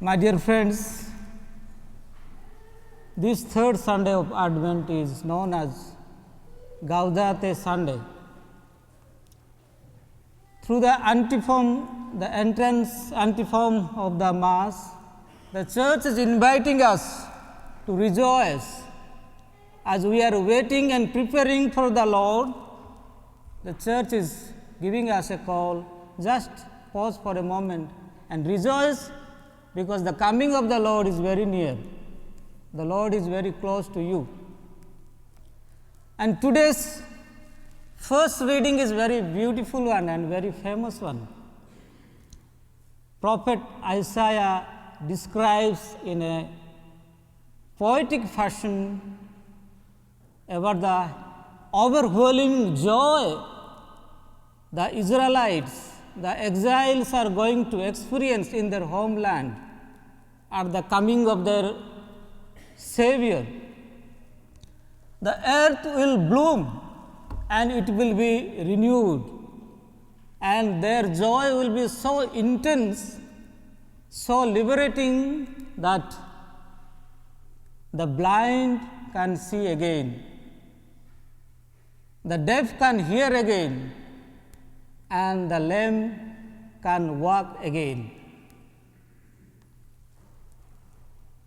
My dear friends, this third Sunday of Advent is known as Gaudete Sunday. Through the antiphon, the entrance antiphon of the Mass, the Church is inviting us to rejoice. As we are waiting and preparing for the Lord, the Church is giving us a call. Just pause for a moment and rejoice, because the coming of the Lord is very near. The Lord is very close to you. And today's first reading is very beautiful one and very famous one. Prophet Isaiah describes in a poetic fashion about the overwhelming joy the Israelites, the exiles are going to experience in their homeland at the coming of their Savior. The earth will bloom and it will be renewed, and their joy will be so intense, so liberating, that the blind can see again, the deaf can hear again, and the lame can walk again.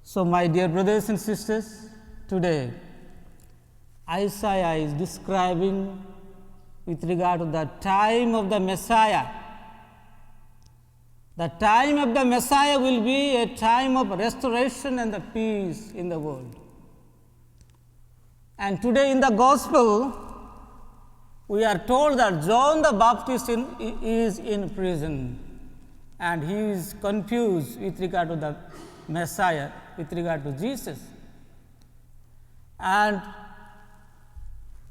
So, my dear brothers and sisters, today Isaiah is describing with regard to the time of the Messiah. The time of the Messiah will be a time of restoration and the peace in the world. And today in the Gospel, we are told that John the Baptist is in prison, and he is confused with regard to the Messiah, with regard to Jesus. And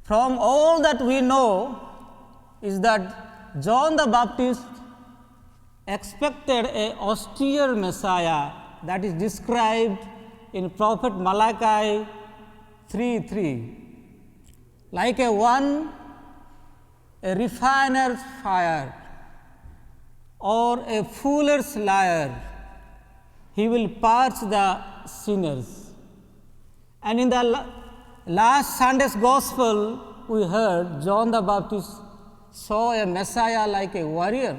from all that we know is that John the Baptist expected a austere Messiah that is described in Prophet Malachi 3:3, like a refiner's fire or a fuller's lyre, he will purge the sinners. And in the last Sunday's Gospel, we heard John the Baptist saw a Messiah like a warrior.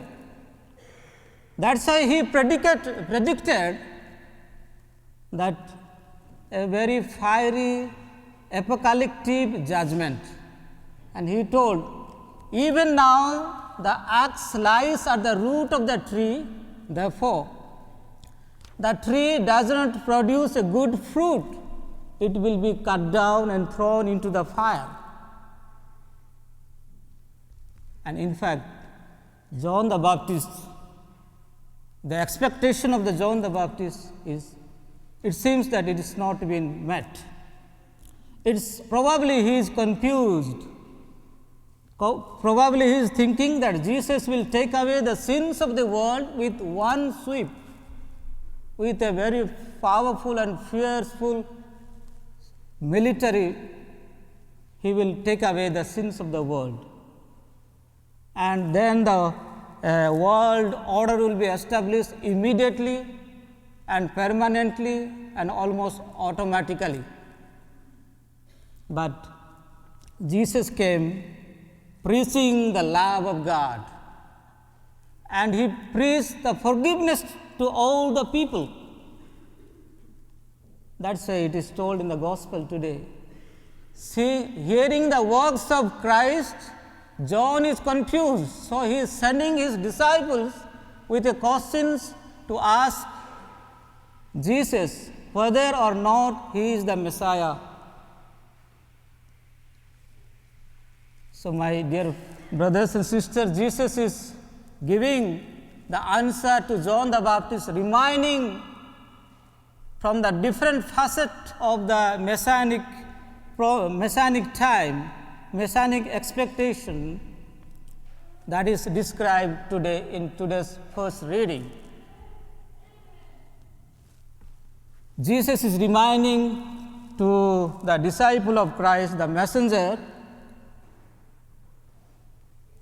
That's why he predicted that a very fiery apocalyptic judgment. And he told, even now the axe lies at the root of the tree, therefore the tree does not produce a good fruit, it will be cut down and thrown into the fire. And in fact, John the Baptist, the expectation of the John the Baptist is, it seems that it is not been met. It's probably he is confused. Probably he is thinking that Jesus will take away the sins of the world with one sweep, with a very powerful and fearful military. He will take away the sins of the world, and then the world order will be established immediately and permanently and almost automatically. But Jesus came preaching the love of God, and he preached the forgiveness to all the people. That's why it is told in the Gospel today. See, hearing the works of Christ, John is confused, so he is sending his disciples with a questions to ask Jesus whether or not he is the Messiah. So, my dear brothers and sisters, Jesus is giving the answer to John the Baptist, reminding from the different facet of the messianic time, messianic expectation that is described today in today's first reading. Jesus is reminding to the disciple of Christ, the messenger,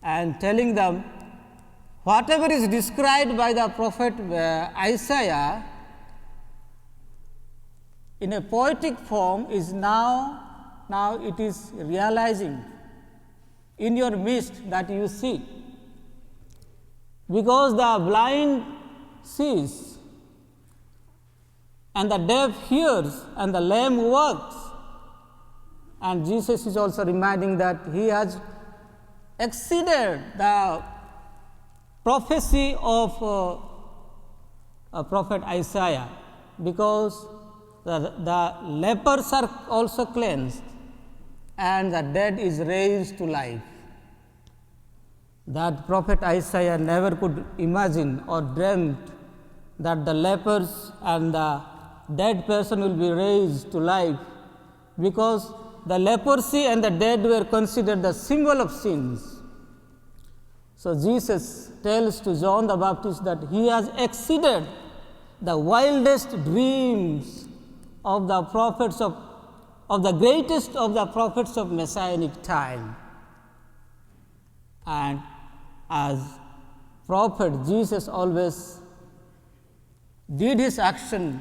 and telling them whatever is described by the prophet Isaiah in a poetic form is now it is realizing in your midst that you see. Because the blind sees, and the deaf hears, and the lame walks. And Jesus is also reminding that he has exceeded the prophecy of prophet Isaiah, because the lepers are also cleansed and the dead is raised to life. That prophet Isaiah never could imagine or dreamt that the lepers and the dead person will be raised to life, because the leprosy and the dead were considered the symbol of sins. So, Jesus tells to John the Baptist that he has exceeded the wildest dreams of the prophets of the greatest of the prophets of Messianic time. And as prophet, Jesus always did his action,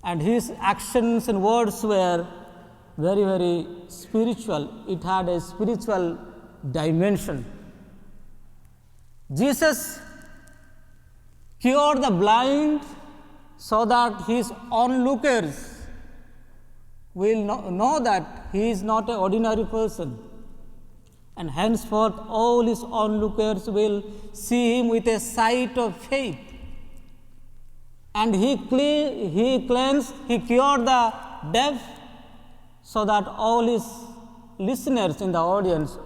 and his actions and words were very, very spiritual. It had a spiritual dimension. Jesus cured the blind so that his onlookers will know that he is not an ordinary person, and henceforth all his onlookers will see him with a sight of faith. And he cleansed, he cured the deaf, so that all his listeners in the audience,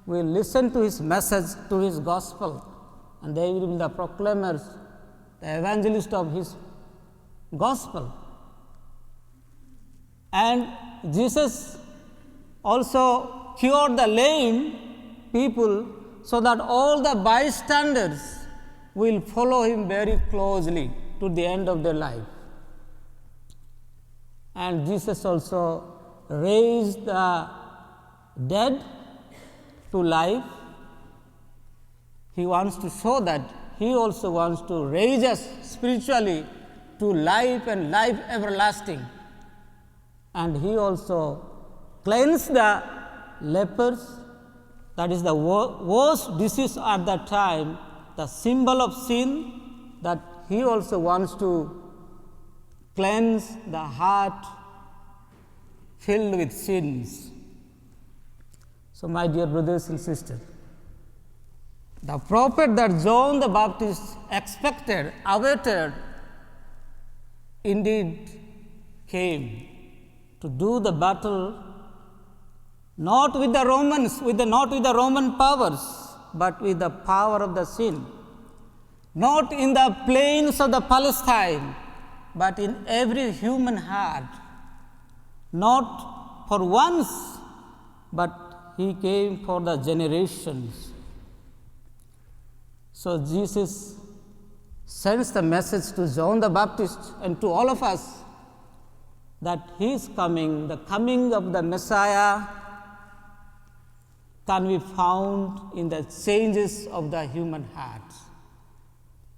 will listen to his message, to his gospel, and they will be the proclaimers, the evangelists of his gospel. And Jesus also cured the lame people, so that all the bystanders will follow him very closely to the end of their life. And Jesus also raised the dead to life. He wants to show that he also wants to raise us spiritually to life and life everlasting. And he also cleansed the lepers, that is the worst disease at that time, the symbol of sin, that he also wants to cleanse the heart filled with sins. So, my dear brothers and sisters, the prophet that John the Baptist expected, awaited, indeed came to do the battle not with the Romans, not with the Roman powers, but with the power of the sin, not in the plains of the Palestine, but in every human heart, not for once, but he came for the generations. So, Jesus sends the message to John the Baptist and to all of us that his coming, the coming of the Messiah, can be found in the changes of the human hearts.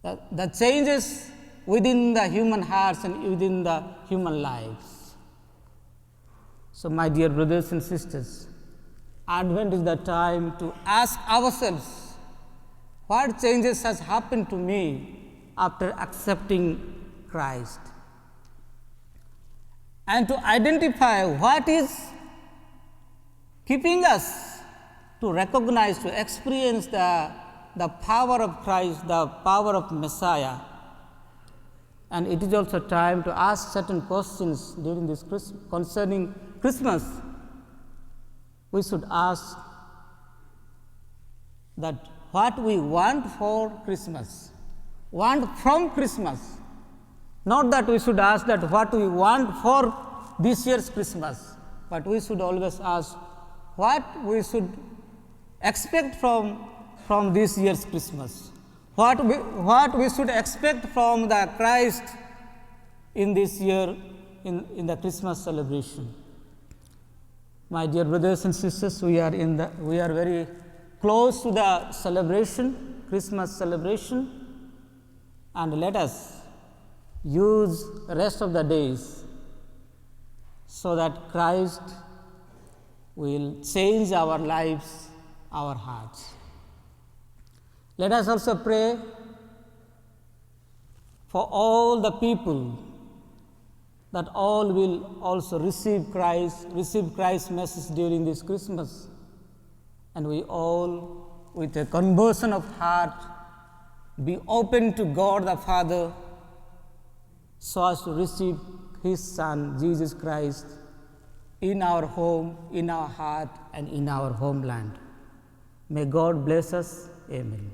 The changes within the human hearts and within the human lives. So, my dear brothers and sisters, Advent is the time to ask ourselves, what changes has happened to me after accepting Christ? And to identify what is keeping us to recognize, to experience the power of Christ, the power of Messiah. And it is also time to ask certain questions during this concerning Christmas. We should ask that what we want for Christmas, want from Christmas. Not that we should ask that what we want for this year's Christmas, but we should always ask what we should expect from this year's Christmas, what we should expect from the Christ in this year in the Christmas celebration. My dear brothers and sisters, we are very close to the celebration, Christmas celebration, and let us use the rest of the days so that Christ will change our lives, our hearts. Let us also pray for all the people, that all will also receive Christ's message during this Christmas, and we all, with a conversion of heart, be open to God the Father, so as to receive His Son, Jesus Christ, in our home, in our heart, and in our homeland. May God bless us. Amen.